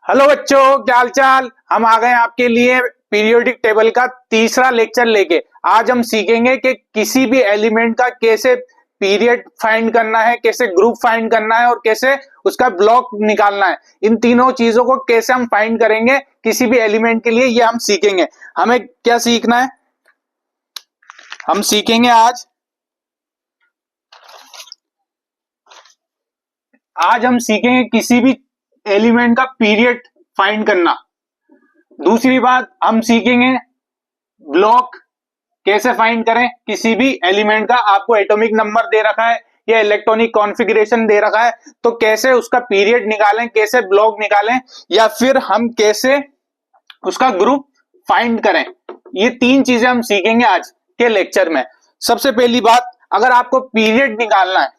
Hello बच्चों, क्या हाल चाल। हम आ गए आपके लिए पीरियोडिक टेबल का तीसरा लेक्चर लेके। आज हम सीखेंगे कि किसी भी एलिमेंट का कैसे पीरियड फाइंड करना है, कैसे ग्रुप फाइंड करना है और कैसे उसका ब्लॉक निकालना है। इन तीनों चीजों को कैसे हम फाइंड करेंगे किसी भी एलिमेंट के लिए, ये हम सीखेंगे। हमें क्या सीखना है, हम सीखेंगे आज हम सीखेंगे किसी भी एलिमेंट का पीरियड फाइंड करना। दूसरी बात, हम सीखेंगे ब्लॉक कैसे फाइंड करें किसी भी एलिमेंट का। आपको एटॉमिक नंबर दे रखा है या इलेक्ट्रॉनिक कॉन्फ़िगरेशन दे रखा है, तो कैसे उसका पीरियड निकालें, कैसे ब्लॉक निकालें, या फिर हम कैसे उसका ग्रुप फाइंड करें। ये तीन चीजें हम सीखेंगे आज के लेक्चर में। सबसे पहली बात, अगर आपको पीरियड निकालना है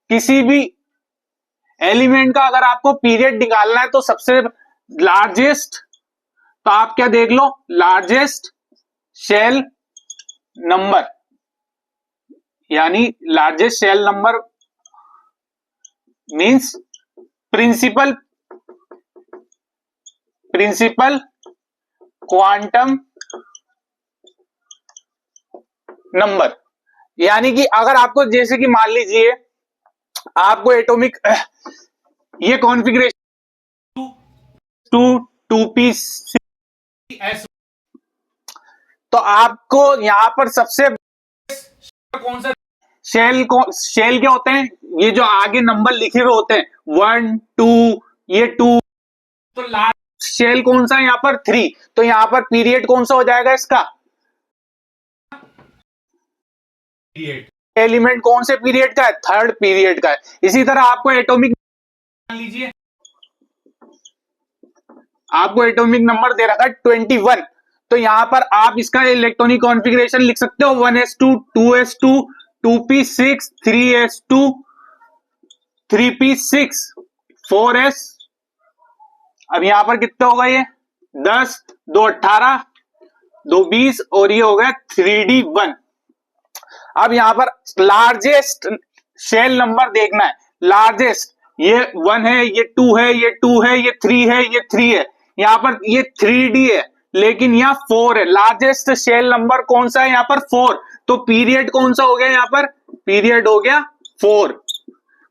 किसी भी एलिमेंट का, अगर आपको पीरियड निकालना है तो सबसे लार्जेस्ट, तो आप क्या देख लो, लार्जेस्ट शेल नंबर, यानी largest shell number means principal quantum number. यानी कि अगर आपको, जैसे कि मान लीजिए आपको एटॉमिक ये कॉन्फ़िगरेशन 2p6, तो आपको यहां पर सबसे कौन सा शेल क्या होते हैं, ये जो आगे नंबर लिखे हुए होते हैं 1 2, ये 2, तो लास्ट शेल कौन सा है यहां पर 3। तो यहां पर पीरियड कौन सा हो जाएगा इसका, एलिमेंट कौन से पीरियड का है, थर्ड पीरियड का है। इसी तरह आपको एटॉमिक, मान लीजिए आपको एटॉमिक नंबर दे रखा है 21, तो यहां पर आप इसका इलेक्ट्रॉनिक कॉन्फ़िगरेशन लिख सकते हो 1s2 2s2 2p6 3s2 3p6 4s। अब यहां पर कितने होगा, ये 10 2 18 2 20 और ये हो गया 3d1। अब यहां पर लार्जेस्ट शेल नंबर देखना है, लार्जेस्ट, ये 1 है, ये 2 है, ये 2 है, ये 3 है, ये 3 है, यहां पर ये 3d है, लेकिन यहां 4 है। लार्जेस्ट शेल नंबर कौन सा है यहां पर, 4। तो पीरियड कौन सा हो गया यहां पर, पीरियड हो गया 4।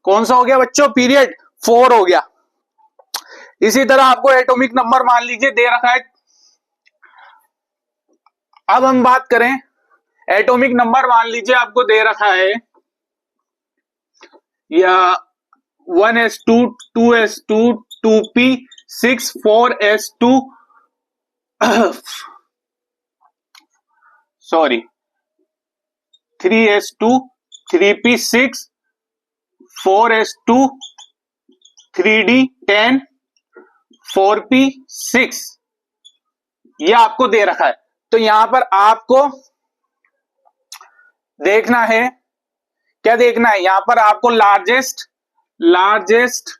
कौन सा हो गया बच्चों, पीरियड 4 हो गया। इसी तरह आपको एटॉमिक नंबर मान लीजिए दे रखा है। अब हम बात करें, एटॉमिक नंबर मान लीजिए आपको दे रखा है या 1s2 2s2 2p6 4s2 sorry 3s2 3p6 4s2 3d10 4p6, ये आपको दे रखा है। तो यहां पर आपको देखना है, क्या देखना है, यहां पर आपको लार्जेस्ट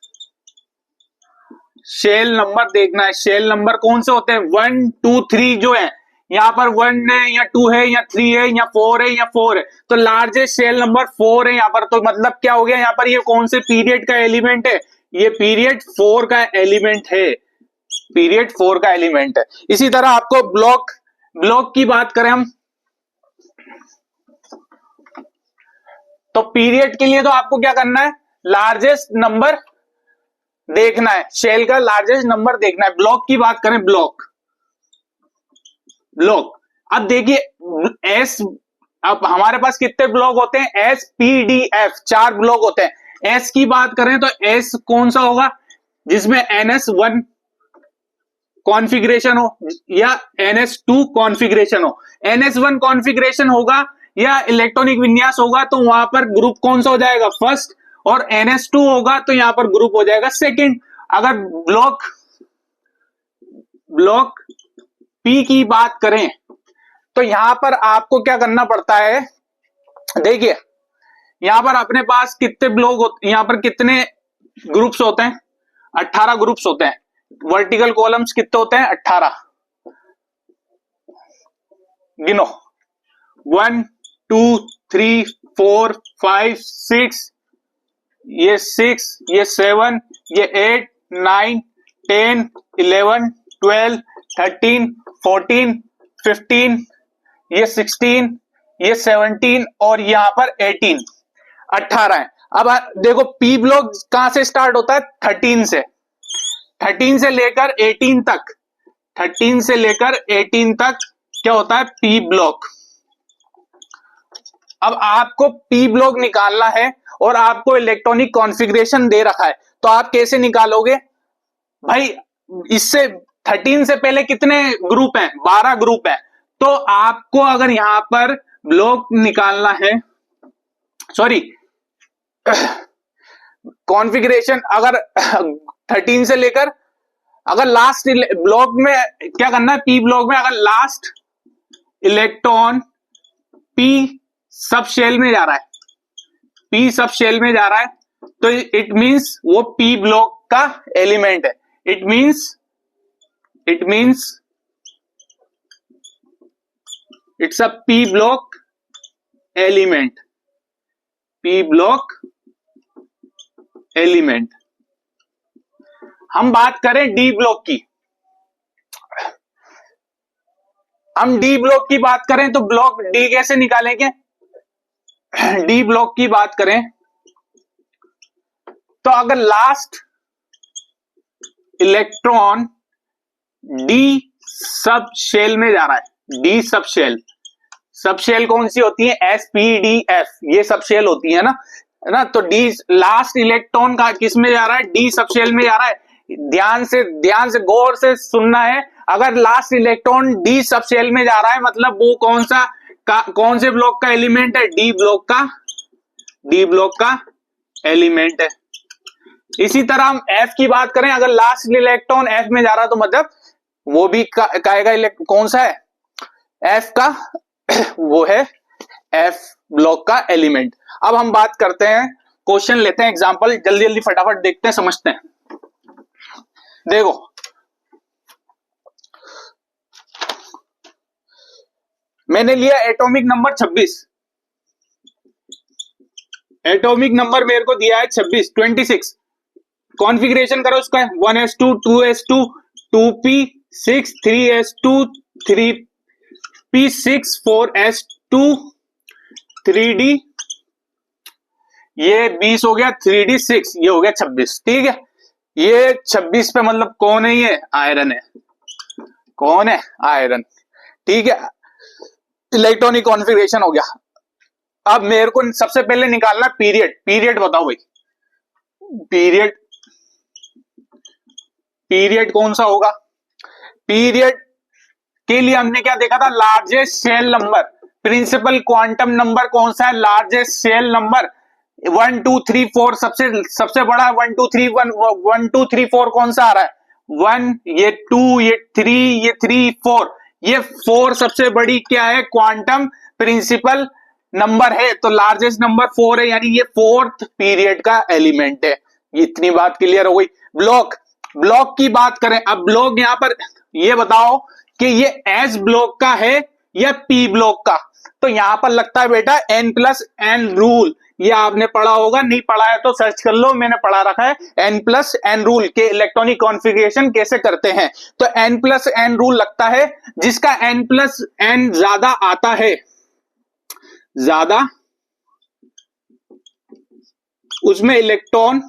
शेल नंबर देखना है। शेल नंबर कौन से होते हैं, 1 2 3 जो है, यहां पर 1 है या 2 है या 3 है या 4 है या 4 है, तो लार्जेस्ट शेल नंबर 4 है यहां पर। तो मतलब क्या हो गया यहां पर, ये कौन से पीरियड का एलिमेंट है, ये पीरियड 4 का एलिमेंट है, पीरियड 4 का एलिमेंट है। इसी तरह आपको ब्लॉक की बात करें हम, तो पीरियड के लिए तो आपको क्या करना है, लार्जेस्ट नंबर देखना है, शेल का लार्जेस्ट नंबर देखना है। ब्लॉक की बात करें, ब्लॉक अब देखिए एस, अब हमारे पास कितने ब्लॉक होते हैं, S P D F, 4 block होते हैं। एस की बात करें तो एस कौन सा होगा, जिसमें NS1 कॉन्फ़िगरेशन हो या NS2 कॉन्फ़िगरेशन हो। NS1 कॉन्फ़िगरेशन होगा या इलेक्ट्रॉनिक विन्यास होगा तो वहां पर ग्रुप कौन सा हो जाएगा, फर्स्ट, और NS2 होगा तो यहां पर ग्रुप हो जाएगा सेकंड। अगर ब्लॉक पी की बात करें तो यहां पर आपको क्या करना पड़ता है, देखिए यहां पर अपने पास कितने ब्लॉक, यहां पर कितने ग्रुप्स होते हैं, 18 ग्रुप्स होते हैं। वर्टिकल कॉलम्स कितने होते हैं, 18, गिनो 1 2 3 4 5 6 ये 6, ये 7, ये 8, 9, 10, 11, 12, 13, 14, 15, ये 16, ये 17 और यहाँ पर 18 है। अब देखो पी ब्लॉक कहां से स्टार्ट होता है? 13 से। 13 से लेकर 18 तक, 13 से लेकर 18 तक क्या होता है? P block. अब आपको पी ब्लॉक निकालना है और आपको इलेक्ट्रॉनिक कॉन्फ़िगरेशन दे रखा है, तो आप कैसे निकालोगे भाई? इससे 13 से पहले कितने ग्रुप हैं? 12 ग्रुप हैं। तो आपको अगर यहां पर ब्लॉक निकालना है, सॉरी कॉन्फ़िगरेशन, अगर 13 से लेकर, अगर लास्ट ब्लॉक में क्या करना है? पी ब्लॉक में अगर last electron p sub shell में जा रहा है, पी सब शेल में जा रहा है, तो इट मींस वो पी ब्लॉक का एलिमेंट है। It means it's a P block element, P block element. हम बात करें डी ब्लॉक की, हम डी ब्लॉक की बात करें तो ब्लॉक डी कैसे निकालेंगे? डी ब्लॉक की बात करें तो अगर last electron d sub shell में जा रहा है, डी सब शेल, सब शेल कौन सी होती है? एस पी डी एफ, ये सब शेल होती है ना। तो डी लास्ट इलेक्ट्रॉन का किस में जा रहा है? डी सब शेल में जा रहा है। ध्यान से गौर से सुनना है। अगर last electron d sub shell में जा रहा है मतलब वो कौन से ब्लॉक का एलिमेंट है? डी ब्लॉक का एलिमेंट है। इसी तरह हम एफ की बात करें, अगर लास्ट इलेक्ट्रॉन एफ में जा रहा है तो मतलब वो भी कहेगा कौन सा है? एफ का वो है एफ ब्लॉक का एलिमेंट। अब हम बात करते हैं, क्वेश्चन लेते हैं, एग्जांपल जल्दी जल्दी फटाफट देखते हैं, समझते हैं। देखो मैंने लिया एटॉमिक नंबर 26, एटॉमिक नंबर मेरे को दिया है 26, कॉन्फ़िगरेशन करो उसका 1s2 2s2 2p6 3s2 3p6 4s2 3d, ये 20 हो गया, 3d6, ये हो गया 26। ठीक है, ये 26 पे मतलब कौन है? ये आयरन है। कौन है? आयरन। ठीक है, इलेक्ट्रॉनिक कॉन्फ़िगरेशन हो गया। अब मेरे को सबसे पहले निकालना पीरियड बताओ भाई, पीरियड कौन सा होगा? पीरियड के लिए हमने क्या देखा था? Largest shell number, principal quantum number कौन सा है? लार्जेस्ट शेल नंबर 1 2 3 4, सबसे बड़ा 1 2 3 1 2 3 4 कौन सा आ रहा है? 1, ये 2, ये 3, ये 3 4, ये 4 सबसे बड़ी क्या है? क्वांटम प्रिंसिपल नंबर है, तो लार्जेस्ट नंबर 4 है, यानी ये 4th पीरियड का एलिमेंट है। इतनी बात क्लियर हो गई। ब्लॉक की बात करें, अब ब्लॉक यहां पर ये बताओ कि ये एस ब्लॉक का है या पी ब्लॉक का? तो यहां पर लगता है बेटा n+n रूल, ये आपने पढ़ा होगा, नहीं पढ़ा है तो सर्च कर लो, मैंने पढ़ा रखा है। n+n रूल के इलेक्ट्रॉनिक कॉन्फ़िगरेशन कैसे करते हैं, तो n+n रूल लगता है जिसका n+n ज्यादा आता है, ज्यादा, उसमें इलेक्ट्रॉन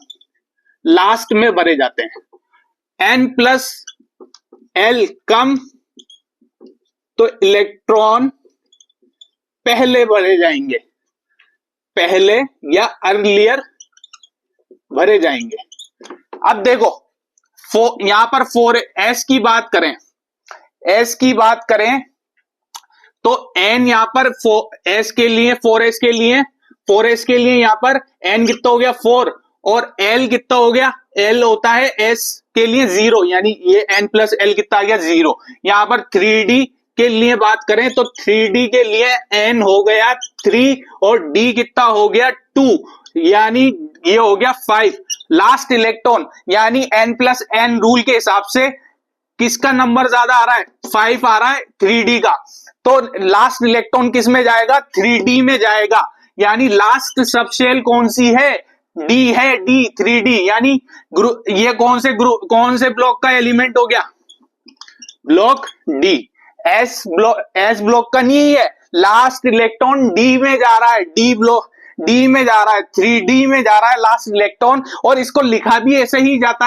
लास्ट में भरे जाते हैं। n+l कम तो इलेक्ट्रॉन पहले भरे जाएंगे, पहले या अर्लियर भरे जाएंगे। अब देखो यहां पर 4s की बात करें, s की बात करें तो n यहां पर 4s के लिए, 4s के लिए यहां पर n कितना हो गया? 4, और l कितना हो गया? l होता है s के लिए 0, यानी ये n+l कितना आ गया? 0। यहां पर 3d के लिए बात करें तो 3d के लिए n हो गया 3 और d कितना हो गया? 2, यानी ये हो गया 5। लास्ट इलेक्ट्रॉन यानी n+n रूल के हिसाब से किसका नंबर ज्यादा आ रहा है? 5 आ रहा है 3d का, तो लास्ट इलेक्ट्रॉन किस में जाएगा? 3d में जाएगा, यानी लास्ट सबशेल कौन सी है? डी है, डी 3D यानी ये कौन से ब्लॉक का एलिमेंट हो गया? Block D. एस ब्लॉक का नहीं है, लास्ट इलेक्ट्रॉन डी में जा रहा है, डी में जा रहा है, 3D में जा रहा है लास्ट इलेक्ट्रॉन। और इसको लिखा भी ऐसे ही जाता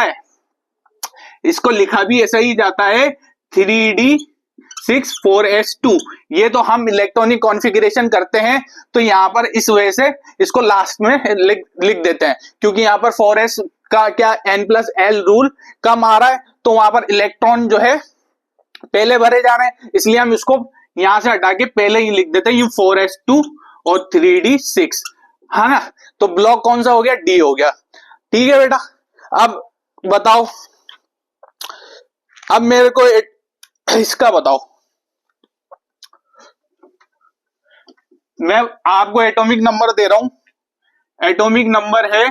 है, 3D6 4s2। ये तो हम इलेक्ट्रॉनिक कॉन्फ़िगरेशन करते हैं तो यहां पर इस वजह से इसको लास्ट में लिख देते हैं, क्योंकि यहां पर 4s का क्या n+l रूल कम आ रहा है, तो वहां पर इलेक्ट्रॉन जो है पहले भरे जा रहे हैं, इसलिए हम इसको यहां से हटा के पहले ही लिख देते हैं, ये 4s2 और 3D6, है ना। तो ब्लॉक कौन सा हो गया? डी हो गया। ठीक है बेटा, अब बताओ, अब मेरे को इसका बताओ। मैं आपको एटॉमिक नंबर दे रहा हूं, एटॉमिक नंबर है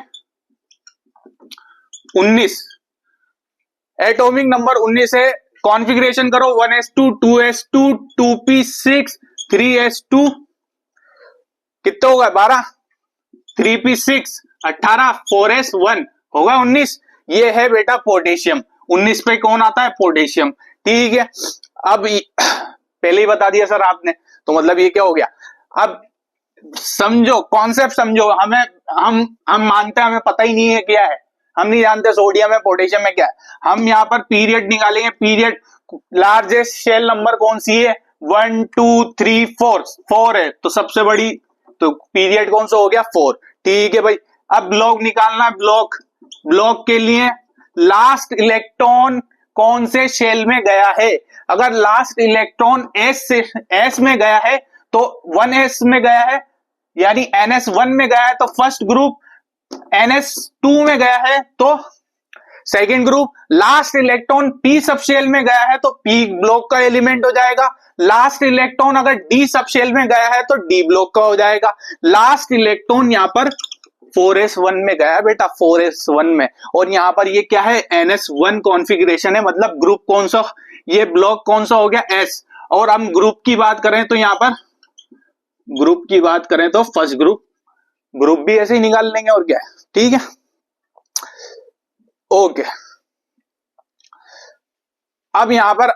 19, एटॉमिक नंबर 19 है। कॉन्फ़िगरेशन करो 1s2 2s2 2p6 3s2, कितने होगा? 12, 3p6 18, 4s1 होगा 19। ये है बेटा पोटेशियम। 19 पे कौन आता है? पोटेशियम। ठीक है, अब पहले ही बता दिया सर आपने, तो मतलब ये क्या हो गया? अब समझो, कॉन्सेप्ट समझो। हम मानते हैं हमें पता ही नहीं है क्या है, हम नहीं जानते सोडियम है पोटेशियम में क्या है। हम यहाँ पर पीरियड निकालेंगे, पीरियड लार्जेस्ट शेल नंबर कौन सी है? 1 2 3 4 है, तो सबसे बड़ी, तो पीरियड कौन सा हो गया? 4। ठीक है भाई, अब ब्लॉक निकालना है। ब्लॉक के लिए लास्ट इलेक्ट्रॉन कौन से शेल में गया है? अगर लास्ट इलेक्ट्रॉन एस में गया है तो 1s में गया है, यानी ns1 में गया है तो फर्स्ट ग्रुप, ns2 में गया है तो second group. Last electron p sub shell में गया है तो p ब्लॉक का एलिमेंट हो जाएगा। लास्ट इलेक्ट्रॉन अगर d सब शेल में गया है तो d ब्लॉक का हो जाएगा। लास्ट इलेक्ट्रॉन यहाँ पर 4s1 में गया बेटा, 4s1 में, और यहाँ पर ये क्या है? ns1 कॉन्फ़िगरेशन है, मतलब ग्रुप कौन सा? ये ब्लॉक कौन सा हो गया? s। और हम ग्रुप की बात करें तो यहाँ पर ग्रुप की बात करें तो फर्स्ट ग्रुप भी ऐसे ही निकाल लेंगे, और क्या है। ठीक है, ओके। अब यहां पर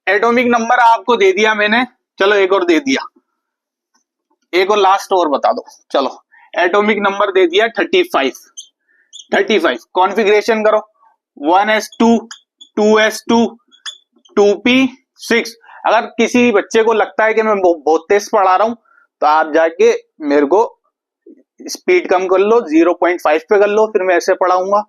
एटॉमिक नंबर आपको दे दिया मैंने, चलो एक और दे दिया, एक और लास्ट और बता दो। चलो, एटॉमिक नंबर दे दिया 35। कॉन्फ़िगरेशन करो 1s2 2s2 2p6। अगर किसी बच्चे को लगता है कि मैं बहुत तेज पढ़ा रहा हूं तो आप जाके मेरे को स्पीड कम कर लो, 0.5 पे कर लो, फिर मैं ऐसे पढ़ाऊंगा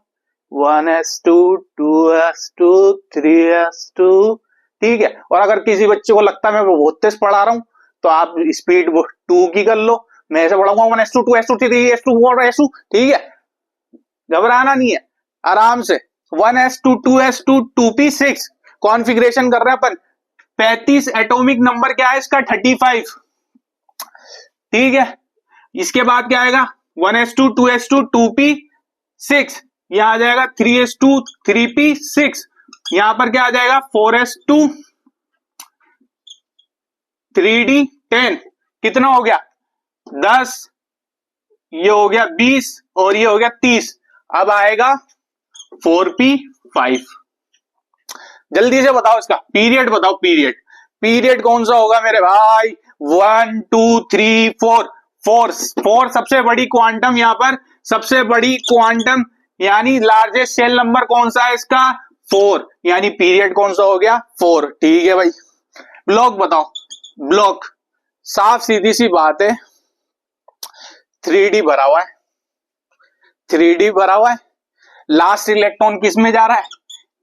1s2 2s2 3s2। ठीक है, और अगर किसी बच्चे को लगता है मैं बहुत तेज पढ़ा रहा हूं तो आप स्पीड 2 की कर लो, मैं ऐसे पढ़ाऊंगा 1s2 2s2 3s2 4s2। ठीक है, घबराना नहीं है, आराम से। 1s2 2s2 2p6 कॉन्फ़िगरेशन कर रहे हैं अपन। 35 एटॉमिक नंबर क्या है इसका? 35। ठीक है, इसके बाद क्या आएगा? 1s2 2s2 2p6, यहां आ जाएगा 3s2 3p6, यहां पर क्या आ जाएगा? 4s2 3d10। कितना हो गया? 10, ये हो गया 20 और ये हो गया 30। अब आएगा 4p5। जल्दी से बताओ इसका पीरियड, बताओ पीरियड कौन सा होगा मेरे भाई? 1 2 3 4 सबसे बड़ी क्वांटम, यहां पर सबसे बड़ी क्वांटम यानी लार्जेस्ट शेल नंबर कौन सा है इसका? 4, यानी पीरियड कौन सा हो गया? 4। ठीक है भाई, ब्लॉक बताओ। ब्लॉक साफ सीधी सी बात है, 3D भरा हुआ है, 3D भरा हुआ है। लास्ट इलेक्ट्रॉन किस में जा रहा है?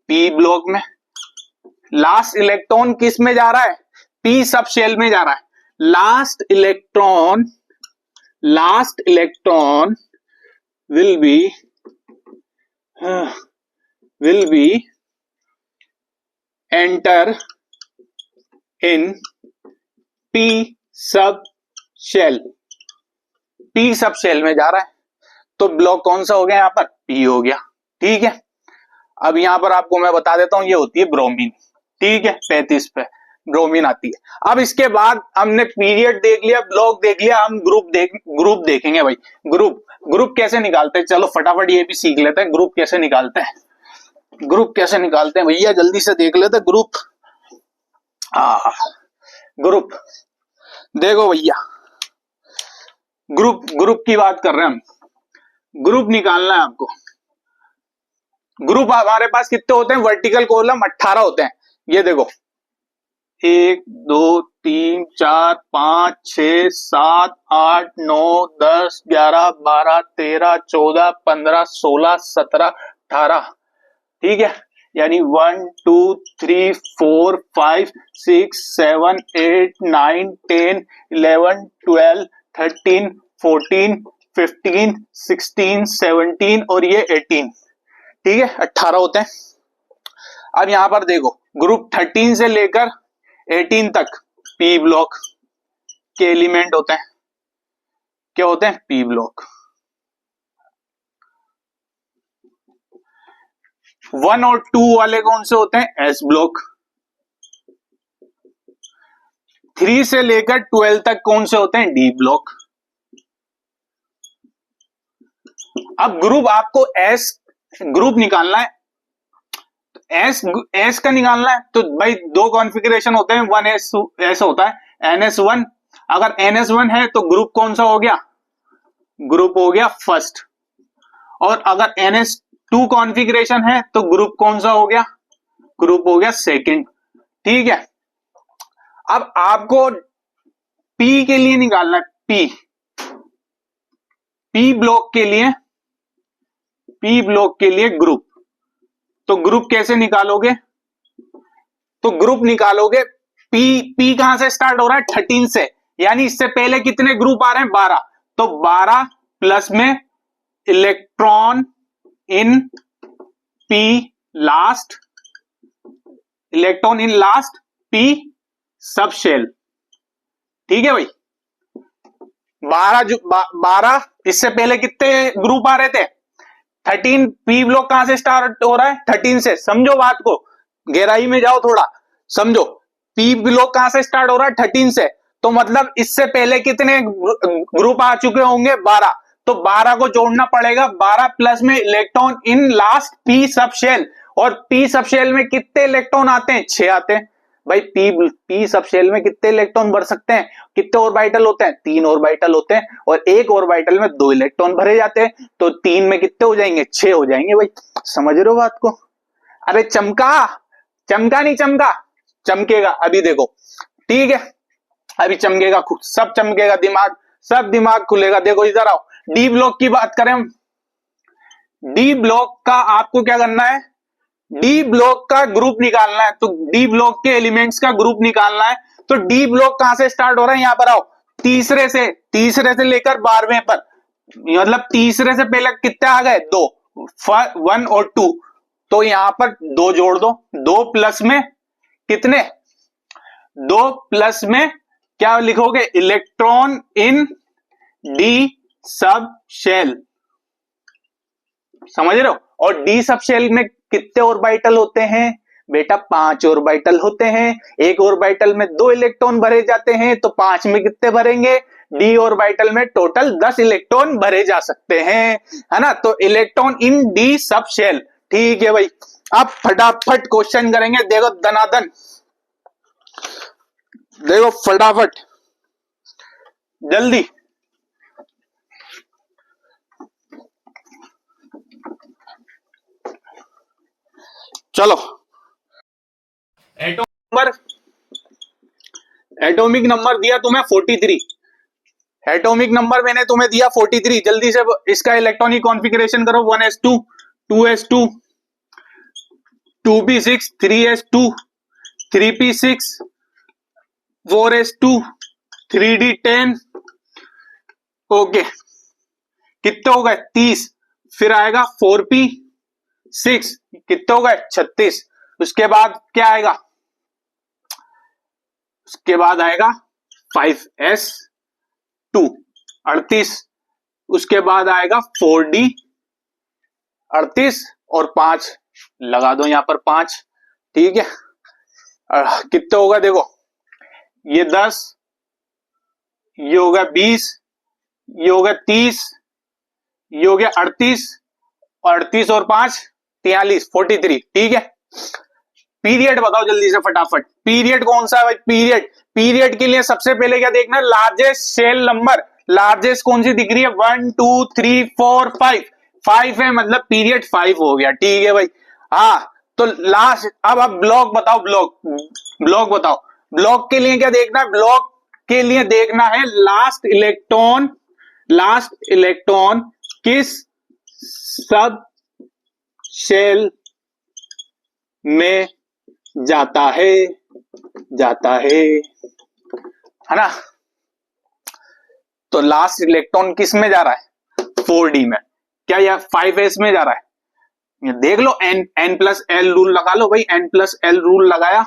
p ब्लॉक में। लास्ट इलेक्ट्रॉन किस में जा रहा है? p सब शेल में जा रहा है। Last electron will be enter in p sub shell, p sub shell में जा रहा है, तो ब्लॉक कौन सा हो गया? यहाँ पर p हो गया। ठीक है, अब यहां पर आपको मैं बता देता हूं, ये होती है ब्रोमीन। ठीक है, 35 पे ब्रोमीन आती है। अब इसके बाद हमने पीरियड देख लिया, ब्लॉक देख लिया, हम ग्रुप देखेंगे भाई। ग्रुप कैसे निकालते हैं, चलो फटाफट ये भी सीख लेते हैं। ग्रुप कैसे निकालते हैं, ग्रुप कैसे निकालते हैं भैया, जल्दी से देख लेते हैं ग्रुप। ग्रुप देखो भैया, ग्रुप की बात कर रहे हैं हम। ग्रुप निकालना है आपको। ग्रुप हमारे पास कितने होते हैं, वर्टिकल कॉलम 18 होते हैं। ये देखो 1 2 3 4 5 6 7 8 9 10 11 12 13 14 15 16 17 18, ठीक है। यानी 1 2 3 4 5 6 7 8 9 10 11 12 13 14 15 16 17 और ये 18, ठीक है, 18 होते हैं। अब यहां पर देखो ग्रुप 13 से लेकर 18 तक पी ब्लॉक के एलिमेंट होते हैं। क्या होते हैं, पी ब्लॉक। 1 और 2 वाले कौन से होते हैं, एस ब्लॉक। 3 से लेकर 12 तक कौन से होते हैं, डी ब्लॉक। अब ग्रुप आपको एस ग्रुप निकालना है, एस का निकालना है तो भाई दो कॉन्फ़िगरेशन होते हैं, 1s होता है, ns1। अगर ns1 है तो ग्रुप कौन सा हो गया, ग्रुप हो गया फर्स्ट। और अगर ns2 कॉन्फ़िगरेशन है तो ग्रुप कौन सा हो गया, ग्रुप हो गया सेकंड, ठीक है। अब आपको पी के लिए निकालना है, पी ब्लॉक के लिए ग्रुप। तो ग्रुप कैसे निकालोगे, तो ग्रुप निकालोगे, पी कहां से स्टार्ट हो रहा है, 13 से, यानी इससे पहले कितने ग्रुप आ रहे हैं, 12। तो 12 प्लस में electron in p last, electron in last p sub shell, ठीक है भाई। 12 इससे पहले कितने ग्रुप आ रहे थे, 13। पी ब्लॉक कहां से स्टार्ट हो रहा है, 13 से। समझो बात को, गहराई में जाओ थोड़ा, समझो। पी ब्लॉक कहां से स्टार्ट हो रहा है, 13 से। तो मतलब इससे पहले कितने ग्रुप आ चुके होंगे, 12। तो 12 को जोड़ना पड़ेगा, 12 प्लस में electron in last p sub shell. और पी सब शेल में कितने इलेक्ट्रॉन आते हैं, 6 आते हैं भाई। पी सब शेल में कितने इलेक्ट्रॉन भर सकते हैं, कितने ऑर्बिटल होते हैं, 3 ऑर्बिटल होते हैं। और एक ऑर्बिटल में 2 इलेक्ट्रॉन भरे जाते हैं। तो 3 में कितने हो जाएंगे, 6 हो जाएंगे भाई। समझ रहे हो बात को, अरे चमका नहीं चमका, चमकेगा अभी देखो, ठीक है। अभी चमकेगा, सब चमकेगा, सब दिमाग खुलेगा। देखो इधर आओ, डी ब्लॉक की बात करें हम। डी ब्लॉक का आपको क्या करना है, डी ब्लॉक का ग्रुप निकालना है। तो डी ब्लॉक के एलिमेंट्स का ग्रुप निकालना है। तो डी ब्लॉक कहां से स्टार्ट हो रहा है, यहां पर आओ, तीसरे से लेकर 12वें पर, मतलब तीसरे से पहले कितने आ गए, 2, 1 और 2। तो यहां पर 2 जोड़ दो, 2 प्लस में कितने, 2 प्लस में क्या लिखोगे, electron in d sub shell, समझ रहे हो। और डी सब शेल में कितने ऑर्बिटल होते हैं बेटा, 5 ऑर्बिटल होते हैं। एक ऑर्बिटल में 2 इलेक्ट्रॉन भरे जाते हैं, तो 5 में कितने भरेंगे, डी ऑर्बिटल में टोटल 10 इलेक्ट्रॉन भरे जा सकते हैं, है ना। तो electron in d sub shell, ठीक है भाई। अब फटाफट क्वेश्चन करेंगे, देखो दनादन, देखो फटाफट जल्दी। चलो, एटॉमिक नंबर दिया तुम्हें 43, एटॉमिक नंबर मैंने तुम्हें दिया 43। जल्दी से इसका इलेक्ट्रॉनिक कॉन्फ़िगरेशन करो, 1s2, 2s2, 2p6, 3s2, 3p6, 4s2, 3d10, okay. कितने हो गए, 30। फिर आएगा 4p6, कितने हो गए, 36। उसके बाद क्या आएगा, उसके बाद आएगा 5s2, 38। उसके बाद आएगा 4d, 38 और 5 लगा दो यहां पर 5, ठीक है। कितने होगा देखो, ये 10, ये हो गया 20, ये हो गया 30, ये हो गया 38, 38 और 5 43, 43। ठीक है, पीरियड बताओ जल्दी से फटाफट, पीरियड कौन सा है भाई? पीरियड के लिए सबसे पहले क्या देखना है? Largest cell number. लार्जेस्ट कौन सी दिख रही है? 1 2 3 4 5, 5 है, मतलब पीरियड 5 हो गया। ठीक है भाई। हाँ, तो लास्ट, अब ब्लॉक बताओ, ब्लॉक बताओ। ब्लॉक के लिए क्या देखना है? ब्लॉक के लिए देखना है लास्ट इलेक्ट्रॉन किस सब शेल में जाता है ना? तो लास्ट इलेक्ट्रॉन किस में जा रहा है? 4d में। क्या यह 5s में जा रहा है? ये देख लो, n प्लस एल रूल लगा लो भाई, n प्लस एल रूल लगाया,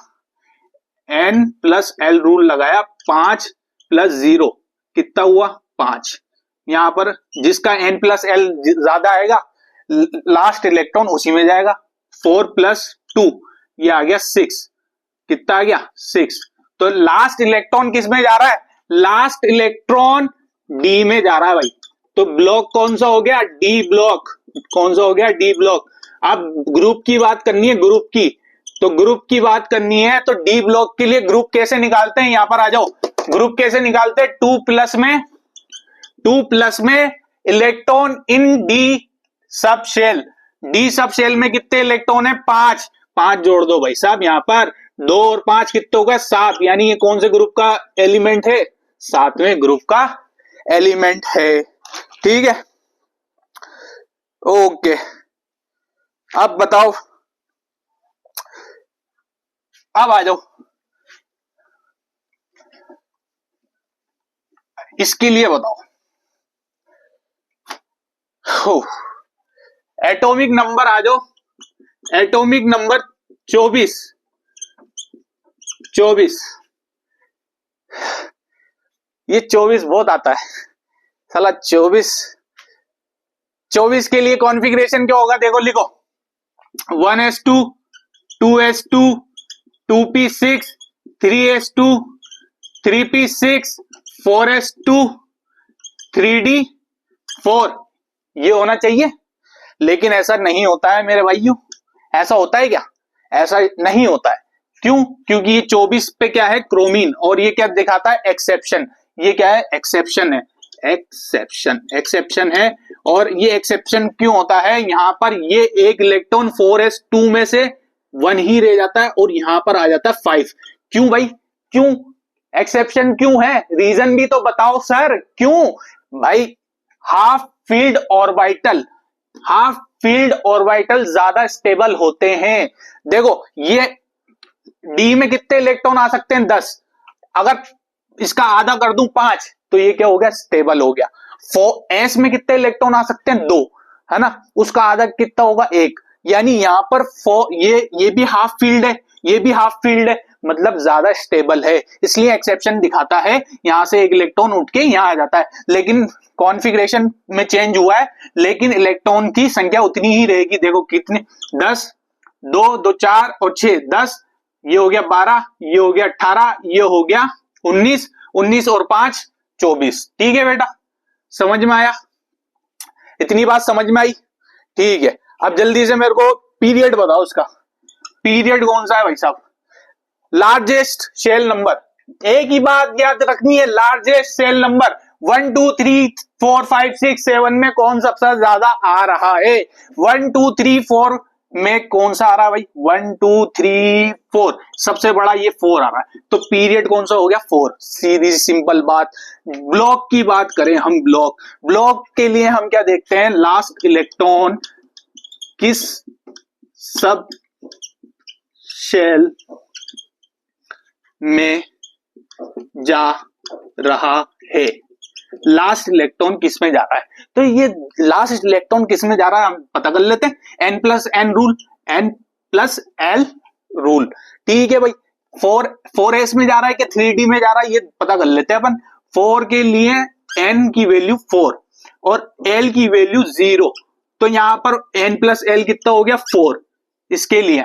n प्लस एल रूल लगाया, 5 प्लस 0 कितना हुआ? 5। यहां पर जिसका n प्लस एल ज्यादा आएगा लास्ट इलेक्ट्रॉन उसी में जाएगा। 4 प्लस 2 ये आ गया 6, कितना आ गया? 6। तो लास्ट इलेक्ट्रॉन किस में जा रहा है? लास्ट इलेक्ट्रॉन डी में जा रहा है भाई। तो ब्लॉक कौन सा हो गया? D block. कौन सा हो गया? D block. अब ग्रुप की बात करनी है, ग्रुप की, तो ग्रुप की बात करनी है तो डी ब्लॉक के लिए ग्रुप कैसे निकालते हैं? यहां पर आ जाओ, ग्रुप कैसे निकालते हैं? 2 प्लस में electron in d sub shell. D sub shell में कितने इलेक्ट्रॉन है? 5। 5 जोड़ दो भाई साहब, यहां पर 2 और 5 कितने हो गए? 7। यानी ये कौन से ग्रुप का एलिमेंट है? 7वें ग्रुप का एलिमेंट है। ठीक है, ओके। अब बताओ, अब आ जाओ इसके लिए बताओ। एटॉमिक नंबर आ जाओ, एटॉमिक नंबर 24। ये 24 बहुत आता है साला। 24 के लिए कॉन्फ़िगरेशन क्या होगा? देखो लिखो, 1s2 2s2 2p6 3s2 3p6 4s2 3d4 ये होना चाहिए। लेकिन ऐसा नहीं होता है मेरे भाइयों। ऐसा होता है क्या? ऐसा नहीं होता है। क्यों? क्योंकि ये 24 पे क्या है? क्रोमीन। और ये क्या दिखाता है? एक्सेप्शन। ये क्या है? एक्सेप्शन है। एक्सेप्शन है। और ये एक्सेप्शन क्यों होता है? यहां पर ये एक इलेक्ट्रॉन 4s2 में से 1 ही रह जाता है और यहां पर आ जाता है 5। क्यों भाई? क्यों एक्सेप्शन क्यों है? रीजन भी तो बताओ सर, क्यों भाई? हाफ फील्ड ऑर्बिटल ज्यादा स्टेबल होते हैं। देखो, ये डी में कितने इलेक्ट्रॉन आ सकते हैं? 10। अगर इसका आधा कर दूं 5, तो ये क्या हो गया? स्टेबल हो गया। एस में कितने इलेक्ट्रॉन आ सकते हैं? 2, है ना? उसका आधा कितना होगा? 1। यानी यहां पर ये भी हाफ फील्ड है, ये भी हाफ फील्ड है, मतलब ज्यादा स्टेबल है, इसलिए एक्सेप्शन दिखाता है। यहां से एक इलेक्ट्रॉन उठ के यहां आ जाता है, लेकिन कॉन्फ़िगरेशन में चेंज हुआ है, लेकिन इलेक्ट्रॉन की संख्या उतनी ही रहेगी। देखो कितने, 10, 2 2 4 और 6 10, ये हो गया 12, ये हो गया 18, ये हो गया 19, 19 और 5 24। ठीक है बेटा, समझ में आया? इतनी बात समझ में आई? ठीक है, अब जल्दी से मेरे को पीरियड बताओ इसका। पीरियड कौन सा है भाई साहब? Largest shell number. एक ही बात याद रखनी है, लार्जेस्ट शेल नंबर 1 2 3 4 5 6 7 में कौन सबसे ज्यादा आ रहा है? 1 2 3 4 में कौन सा आ रहा है भाई? 1 2 3 4 सबसे बड़ा ये 4 आ रहा है, तो पीरियड कौन सा हो गया? 4। सीधी सिंपल बात। ब्लॉक की बात करें हम, ब्लॉक के लिए हम क्या देखते हैं? लास्ट इलेक्ट्रॉन किस सब शेल में जा रहा है? लास्ट इलेक्ट्रॉन किस में जा रहा है? तो ये लास्ट इलेक्ट्रॉन किस में जा रहा है हम पता कर लेते हैं। n plus n rule, n plus l rule. ठीक है भाई, 4s में जा रहा है कि 3d में जा रहा है, ये पता कर लेते हैं अपन। 4 के लिए n की वैल्यू 4 और l की वैल्यू 0, तो यहां पर n प्लस एल कितना हो गया? 4 इसके लिए।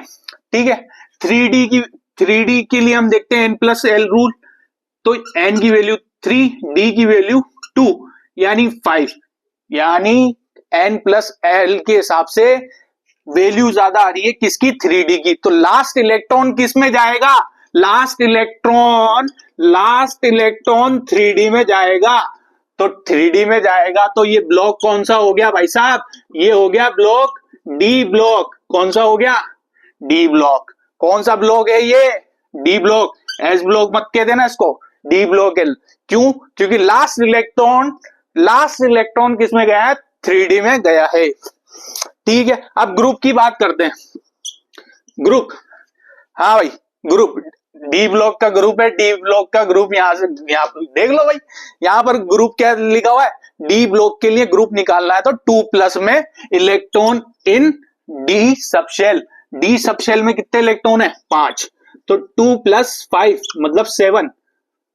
ठीक है, 3d के लिए हम देखते हैं n प्लस एल रूल। तो n की वैल्यू 3, d की वैल्यू 2 यानी 5, यानी n प्लस l के हिसाब से वैल्यू ज्यादा आ रही है किसकी, 3d की। तो लास्ट इलेक्ट्रॉन किस में जाएगा, लास्ट इलेक्ट्रॉन 3d में जाएगा। तो 3d में जाएगा तो ये ब्लॉक कौन सा हो गया भाई साहब, ये हो गया ब्लॉक डी ब्लॉक। कौन सा हो गया, डी ब्लॉक। कौन सा ब्लॉक है ये, डी ब्लॉक। एस ब्लॉक मत कह देना इसको, डी ब्लॉक है। क्यों, क्योंकि लास्ट इलेक्ट्रॉन किस में गया है, 3d में गया है। ठीक है, अब ग्रुप की बात करते हैं। ग्रुप, हाँ भाई ग्रुप, डी ब्लॉक का ग्रुप है, डी ब्लॉक का ग्रुप यहां से यहां देख लो भाई, यहां पर ग्रुप क्या लिखा हुआ है, डी ब्लॉक के लिए ग्रुप निकालना है तो 2+ में electron in D subshell. D subshell में कितने इलेक्ट्रॉन है, 5, तो 2 + 5 मतलब 7,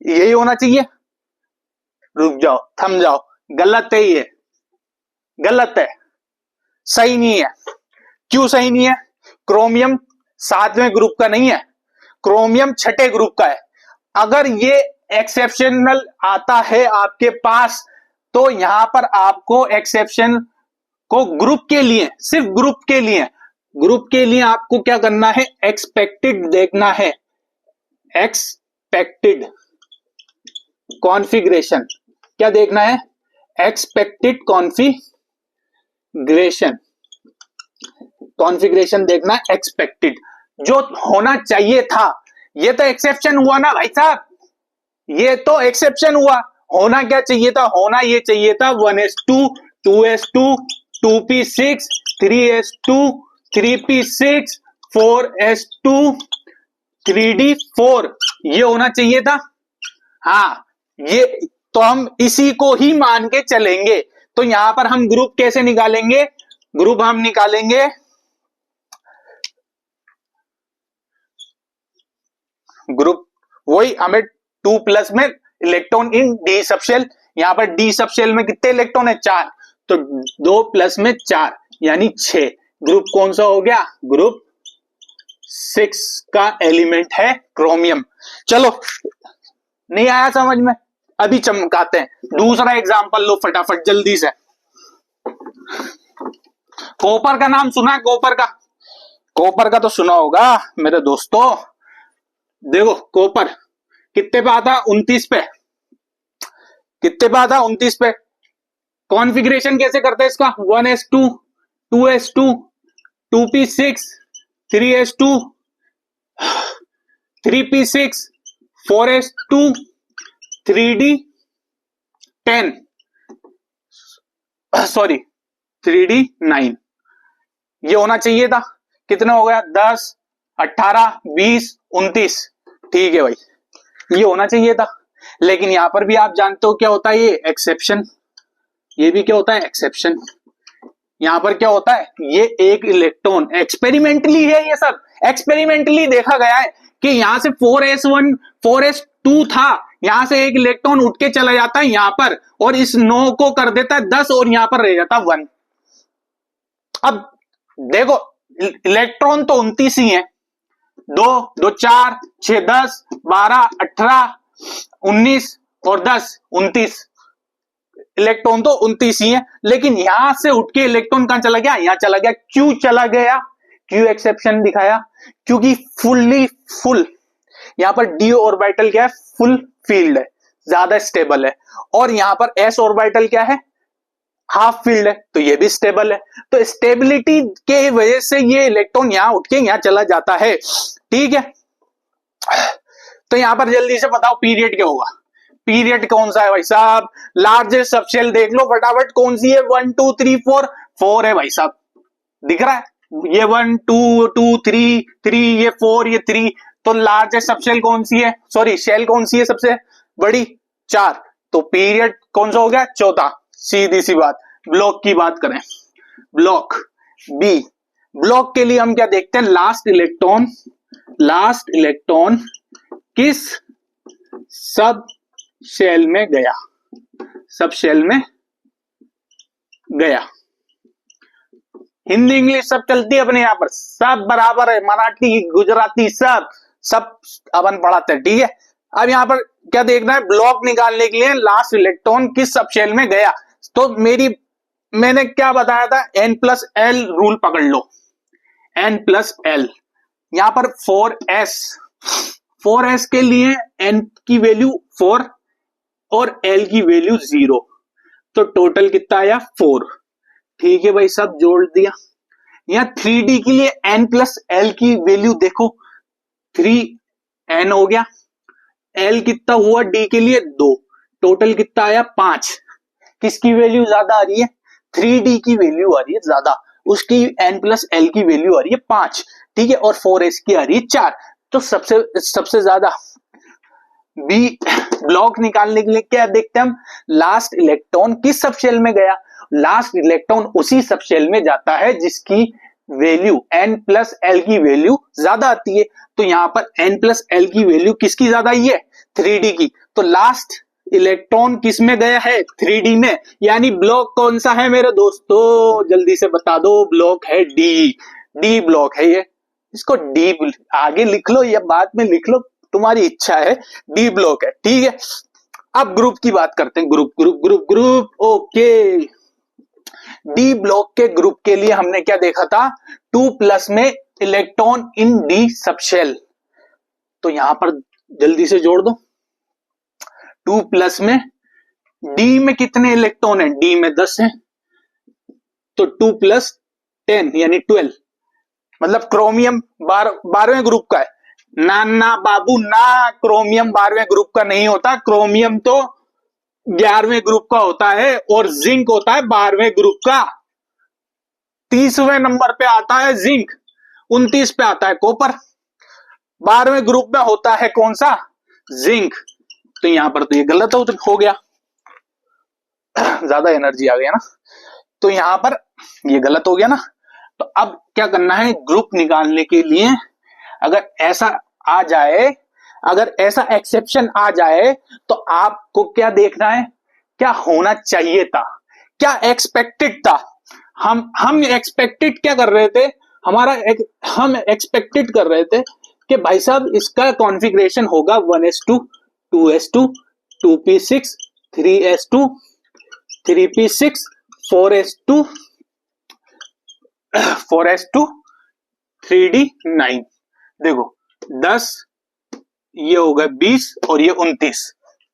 यही होना चाहिए। रुक जाओ, थम जाओ, गलत है ये, गलत है, सही नहीं है। क्यों सही नहीं है, क्रोमियम 7वें ग्रुप का नहीं है, क्रोमियम 6ठे ग्रुप का है। अगर ये एक्सेप्शनल आता है आपके पास तो यहां पर आपको एक्सेप्शन को ग्रुप के लिए, सिर्फ ग्रुप के लिए आपको क्या करना है, एक्सपेक्टेड देखना है, एक्सपेक्टेड कॉन्फ़िगरेशन। क्या देखना है, एक्सपेक्टेड कॉन्फ़िगरेशन देखना है, एक्सपेक्टेड जो होना चाहिए था। ये तो एक्सेप्शन हुआ ना भाई साहब, ये तो एक्सेप्शन हुआ। होना क्या चाहिए था, होना ये चाहिए था 1s2 2s2 2p6 3s2 3p6 4s2 3d4, ये होना चाहिए था। हाँ, ये तो हम इसी को ही मान के चलेंगे। तो यहां पर हम ग्रुप कैसे निकालेंगे, ग्रुप हम निकालेंगे ग्रुप वही हमें 2+ में इलेक्ट्रॉन इन डी सबशेल। यहां पर डी सबशेल में कितने इलेक्ट्रॉन है, 4, तो 2+ में 4 यानी 6। ग्रुप कौन सा हो गया, ग्रुप 6 का एलिमेंट है क्रोमियम। चलो, नहीं आया समझ में, अभी चमकाते हैं। दूसरा एग्जांपल लो फटाफट जल्दी से। कॉपर का नाम सुना है, कॉपर का तो सुना होगा मेरे दोस्तों। देखो कॉपर कितने पे आता, 29 पे, कितने पे आता, 29 पे। कॉन्फ़िगरेशन कैसे करते हैं इसका, 1s2 2s2 2p6 3s2 3p6 4s2 3d10 sorry 3d9, ये होना चाहिए था। कितना हो गया, 10 18 20 29, ठीक है भाई, ये होना चाहिए था। लेकिन यहां पर भी आप जानते हो क्या होता है, ये एक्सेप्शन, ये भी क्या होता है, एक्सेप्शन। यहां पर क्या होता है, ये एक इलेक्ट्रॉन एक्सपेरिमेंटली है, ये सब एक्सपेरिमेंटली देखा गया है कि यहां से 4s1 4s2 था, यहां से एक इलेक्ट्रॉन उठ के चला जाता है यहां पर और इस 9 को कर देता है 10 और यहां पर रह जाता 1। अब देखो इलेक्ट्रॉन तो 29 ही है, 2 2 4 6 10 12 18 19 और 10 29, इलेक्ट्रॉन तो 29 ही है। लेकिन यहां से उठ के इलेक्ट्रॉन कहां चला गया, यहां चला गया। क्यों चला गया, क्यों एक्सेप्शन दिखाया, क्योंकि फुल यहां पर डी ऑर्बिटल क्या है, फुल फील्ड है, ज्यादा स्टेबल है। और यहां पर एस ऑर्बिटल क्या है, हाफ फील्ड है, तो ये भी स्टेबल है। तो स्टेबिलिटी के वजह से ये इलेक्ट्रॉन यहां उठ के यहां चला जाता है, ठीक है। तो यहां पर जल्दी से बताओ पीरियड क्या होगा, पीरियड कौन सा है भाई साहब, लार्जेस्ट सबशेल देख लो फटाफट, कौन सी है, 1 2 3 4 है भाई साहब, दिख रहा है, ये 1 2 2 3 3, ये 4 ये 3, तो लार्जेस्ट सबशेल कौन सी है, सॉरी शेल कौन सी है सबसे बड़ी, 4, तो पीरियड कौन सा हो गया, 14। सीधी सी बात। ब्लॉक की बात करें, ब्लॉक बी, ब्लॉक के लिए हम क्या देखते हैं, लास्ट इलेक्ट्रॉन किस सब शेल में गया, सब शेल में गया। हिंदी इंग्लिश सब चलती है अपने यहां पर, सब बराबर है, मराठी गुजराती सब अपन पढ़ाते हैं, ठीक है। अब यहां पर क्या देखना है, ब्लॉक निकालने के लिए लास्ट इलेक्ट्रॉन किस सब शेल में गया। तो मैंने क्या बताया था, n+l रूल पकड़ लो, n+l। यहां पर 4s के लिए n की वैल्यू 4 और l की वैल्यू 0, तो टोटल कितना आया 4। ठीक है भाई, सब जोड़ दिया। यहां 3d के लिए n+l की वैल्यू देखो, 3n हो गया, l कितना हुआ d के लिए 2, टोटल कितना आया 5। किसकी वैल्यू ज्यादा आ रही है, 3d की वैल्यू आ रही है ज्यादा, उसकी n+l की वैल्यू आ रही है 5, ठीक है, और 4s की आ रही है 4। तो सबसे ज्यादा बी ब्लॉक निकालने के लिए क्या देखते हैं हम, लास्ट इलेक्ट्रॉन किस सब शेल में गया। लास्ट इलेक्ट्रॉन उसी सब शेल में जाता है जिसकी वैल्यू n+l की वैल्यू ज्यादा आती है। तो यहां पर n+l की वैल्यू किसकी ज्यादा आई है, 3d की। तो लास्ट इलेक्ट्रॉन किस में गया है, 3d में, यानी ब्लॉक कौन सा है मेरे दोस्तों, जल्दी से बता दो, ब्लॉक है डी ब्लॉक है ये। इसको डी आगे लिख लो या बाद में लिख लो, तुम्हारी इच्छा है, डी ब्लॉक है, ठीक है। अब ग्रुप की बात करते हैं, ग्रुप। ओके, डी ब्लॉक के ग्रुप के लिए हमने क्या देखा था, 2+ में इलेक्ट्रॉन इन डी सबशेल। तो यहां पर जल्दी से जोड़ दो, 2+ में डी में कितने इलेक्ट्रॉन है, डी में 10 है, तो 2+10 यानी 12, मतलब क्रोमियम 12वें ग्रुप का है। ना बाबू ना, क्रोमियम 12वें ग्रुप का नहीं होता, क्रोमियम तो 11वें ग्रुप का होता है, और जिंक होता है 12वें ग्रुप का। 30वें नंबर पे आता है जिंक, 29 पे आता है कॉपर, 12वें ग्रुप में होता है कौन सा, जिंक। तो यहां पर तो ये गलत हो गया, ज्यादा एनर्जी आ गया ना, तो यहां पर ये गलत हो गया ना। तो अब क्या करना है, ग्रुप निकालने के लिए अगर ऐसा आ जाए, अगर ऐसा एक्सेप्शन आ जाए, तो आपको क्या देखना है, क्या होना चाहिए था, क्या एक्सपेक्टेड था। हम एक्सपेक्टेड क्या कर रहे थे, हम एक्सपेक्टेड कर रहे थे कि भाई साहब इसका कॉन्फ़िगरेशन होगा 1s2 2s2 2p6 3s2 3p6 4s2 4s2 3d9। देखो 10, ये हो गए 20 और ये 29,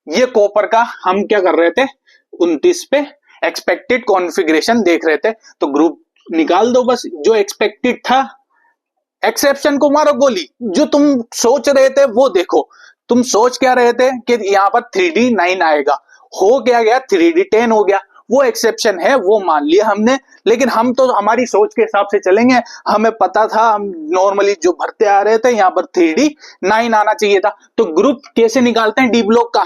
ये कॉपर का हम क्या कर रहे थे, 29 पे एक्सपेक्टेड कॉन्फ़िगरेशन देख रहे थे। तो ग्रुप निकाल दो बस, जो एक्सपेक्टेड था, एक्सेप्शन को मारो गोली, जो तुम सोच रहे थे वो देखो। तुम सोच क्या रहे थे कि यहां पर 3d9 आएगा, हो क्या गया, 3d10 हो गया, वो एक्सेप्शन है, वो मान लिया हमने। लेकिन हम तो हमारी सोच के हिसाब से चलेंगे, हमें पता था, हम नॉर्मली जो भरते आ रहे थे, यहां पर 3d9 आना चाहिए था। तो ग्रुप कैसे निकालते हैं डी ब्लॉक का,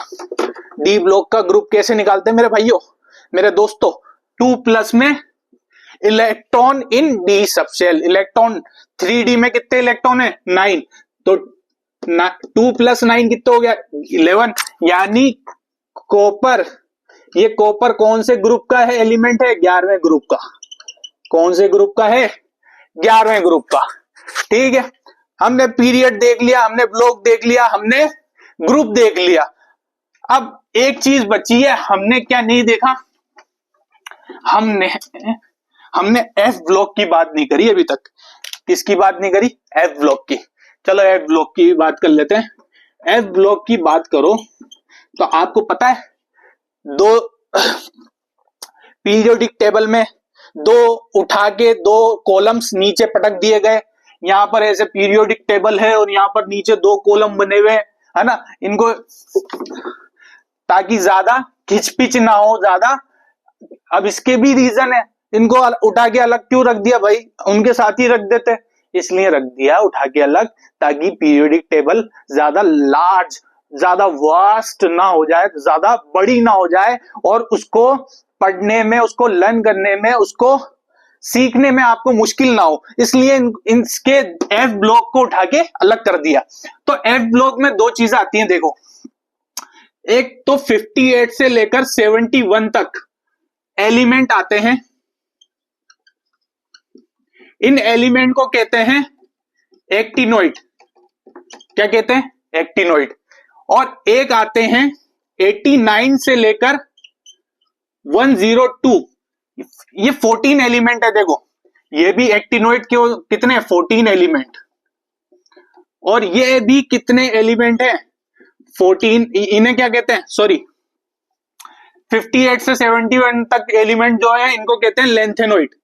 डी ब्लॉक का ग्रुप कैसे निकालते हैं मेरे भाइयों, मेरे दोस्तों, 2+ में electron in D subshell. Electron 3d में कितने इलेक्ट्रॉन है, 9, तो 2+9 कितना हो गया, 11, यानी कॉपर, ये कॉपर कौन से ग्रुप का है, एलिमेंट है 11वें ग्रुप का। कौन से ग्रुप का है, 11वें ग्रुप का। ठीक है, हमने पीरियड देख लिया, हमने ब्लॉक देख लिया, हमने ग्रुप देख लिया। अब एक चीज बची है, हमने क्या नहीं देखा, हमने एफ ब्लॉक की बात नहीं करी अभी तक। किसकी बात नहीं करी, एफ ब्लॉक की। चलो एफ ब्लॉक की बात कर लेते हैं। एफ ब्लॉक की बात करो तो आपको पता है, दो पीरियोडिक टेबल में दो उठा के दो कॉलम्स नीचे पटक दिए गए, यहां पर ऐसे पीरियोडिक टेबल है और यहां पर नीचे दो कॉलम बने हुए है ना, इनको ताकि ज्यादा खिचपिच ना हो ज्यादा। अब इसके भी रीजन है, इनको उठा के अलग क्यों रख दिया भाई, उनके साथ ही रख देते, इसलिए रख दिया उठा के अलग, ताकि पीरियोडिक टेबल ज्यादा लार्ज, ज्यादा वास्ट ना हो जाए, ज्यादा बड़ी ना हो जाए, और उसको पढ़ने में, उसको लर्न करने में, उसको सीखने में आपको मुश्किल ना हो, इसलिए इसके एफ ब्लॉक को उठा के अलग कर दिया। तो एफ ब्लॉक में दो चीजें आती हैं, देखो, एक तो 58 से लेकर 71 तक एलिमेंट आते हैं, इन एलिमेंट को कहते हैं एक्टिनोइड। क्या कहते हैं, एक्टिनोइड। और एक आते हैं 89 से लेकर 102, ये 14 एलिमेंट है। देखो ये भी एक्टिनोइड के कितने 14 एलिमेंट, और ये भी कितने एलिमेंट है 14। इन्हें क्या कहते हैं, सॉरी 58 से 71 तक एलिमेंट जो है इनको कहते हैं लेंथेनोइड।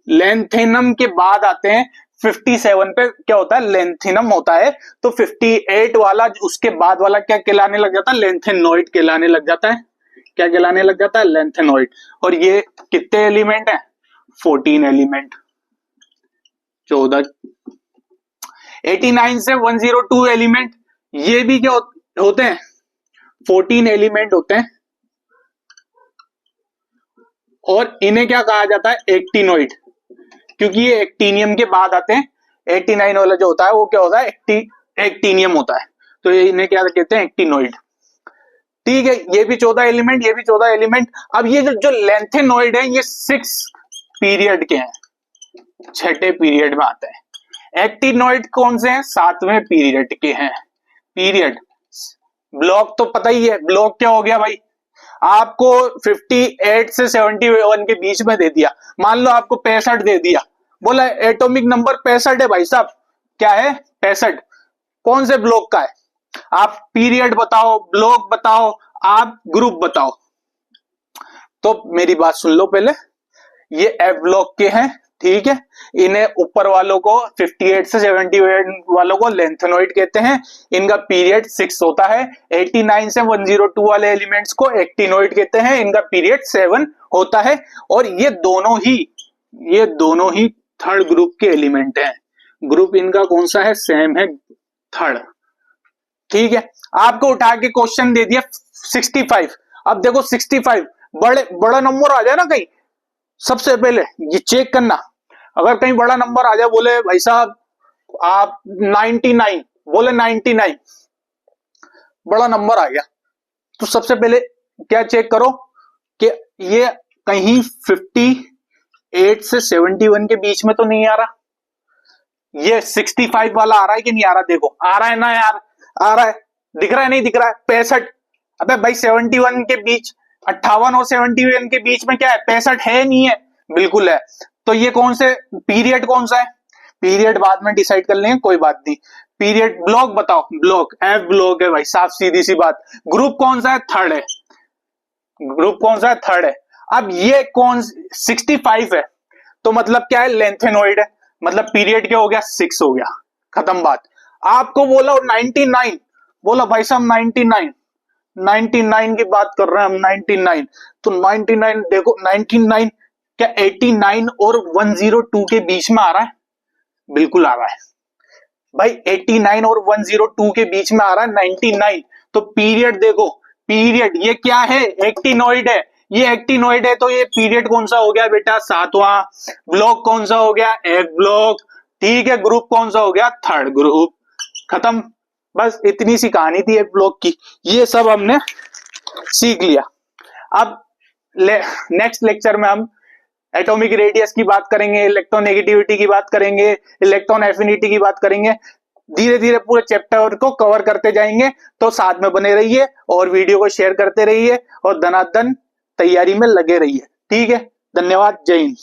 लेंथेनम के बाद आते हैं 57 पे, क्या होता है लेंथेनम होता है। तो 58 वाला उसके बाद वाला क्या कहलाने लग जाता है, लेंथेनोइड कहलाने लग जाता है। क्या कहलाने लग जाता है, लेंथेनोइड। और ये कितने एलिमेंट है 14 एलिमेंट, 14। 89 से 102 एलिमेंट, ये भी क्या होते हैं 14 एलिमेंट होते हैं, और इन्हें क्या कहा जाता है एक्टिनोइड, क्योंकि ये एक्टिनियम के बाद आते हैं। 89 वाला जो होता है वो क्या होता है एक्टिनियम होता है, तो ये इन्हें क्या कहते हैं एक्टिनोइड। ठीक है, ये भी 14 एलिमेंट, ये भी 14 एलिमेंट। अब ये जो लेंथेनोइड है ये 6 पीरियड के हैं, 6ठे पीरियड में आते हैं। एक्टिनोइड कौन से हैं, 7वें पीरियड के हैं। पीरियड ब्लॉक तो पता ही है, ब्लॉक क्या हो गया भाई, आपको 58 से 71 के बीच में दे दिया। मान लो आपको 65 दे दिया, बोला एटॉमिक नंबर 65 है भाई साहब, क्या है 65, कौन से ब्लॉक का है, आप पीरियड बताओ, ब्लॉक बताओ, आप ग्रुप बताओ। तो मेरी बात सुन लो पहले, ये एफ ब्लॉक के हैं, ठीक है। इन्हें ऊपर वालों को 58 से 71 वालों को लेंथेनोइड कहते हैं, इनका पीरियड 6 होता है। 89 से 102 वाले एलिमेंट्स को एक्टिनोइड कहते हैं, इनका पीरियड 7 होता है। और ये दोनों ही थर्ड ग्रुप के एलिमेंट हैं। ग्रुप इनका कौन सा है, सेम है, थर्ड। ठीक है, आपको उठा के क्वेश्चन दे दिया 65। अब देखो 65 बड़ा नंबर आ जाए ना कहीं, सबसे पहले ये चेक करना, अगर कहीं बड़ा नंबर आ जाए, बोले भाई साहब आप 99, बोले 99 बड़ा नंबर आ गया, तो सबसे पहले क्या चेक करो कि ये कहीं 58 से 71 के बीच में तो नहीं आ रहा। ये 65 वाला आ रहा है कि नहीं आ रहा, देखो आ रहा है ना यार, आ रहा है, दिख रहा है नहीं दिख रहा है 65। अबे भाई 71 के बीच, 58 और 71 के बीच में क्या है 65 है नहीं है, बिल्कुल है। तो ये कौन से पीरियड कौन सा है, पीरियड बाद में डिसाइड कर लेंगे, कोई बात नहीं। पीरियड ब्लॉक बताओ, ब्लॉक एफ ब्लॉक है भाई साफ सीधी सी बात। ग्रुप कौन सा है, थर्ड है, ग्रुप कौन सा है, थर्ड है। अब ये कौन 65 है, तो मतलब क्या है लेंथेनोइड है, मतलब पीरियड क्या हो गया 6 हो गया, खत्म बात। आपको बोला 99, बोला भाई साहब 99 की बात कर रहे हैं हम, 99, तो 99 देखो 99 क्या 89 और 102 के बीच में आ रहा है, बिल्कुल आ रहा है भाई, 89 और 102 के बीच में आ रहा है 99। तो पीरियड देखो, पीरियड ये क्या है एक्टिनोइड है, ये एक्टिनोइड है, तो ये पीरियड कौन सा हो गया बेटा 7वां। ब्लॉक कौन सा हो गया, एफ ब्लॉक, ठीक है। ग्रुप कौन सा हो गया, थर्ड ग्रुप, खत्म। बस इतनी सी कहानी थी एफ ब्लॉक की, ये सब हमने सीख लिया। अब नेक्स्ट लेक्चर में हम एटॉमिक रेडियस की बात करेंगे, इलेक्ट्रोनेगेटिविटी की बात करेंगे, इलेक्ट्रॉन एफिनिटी की बात करेंगे, धीरे धीरे पूरे चैप्टर को कवर करते जाएंगे। तो साथ में बने रहिए और वीडियो को शेयर करते रहिए और धनाधन तैयारी में लगे रहिए, ठीक है। धन्यवाद, जय हिंद।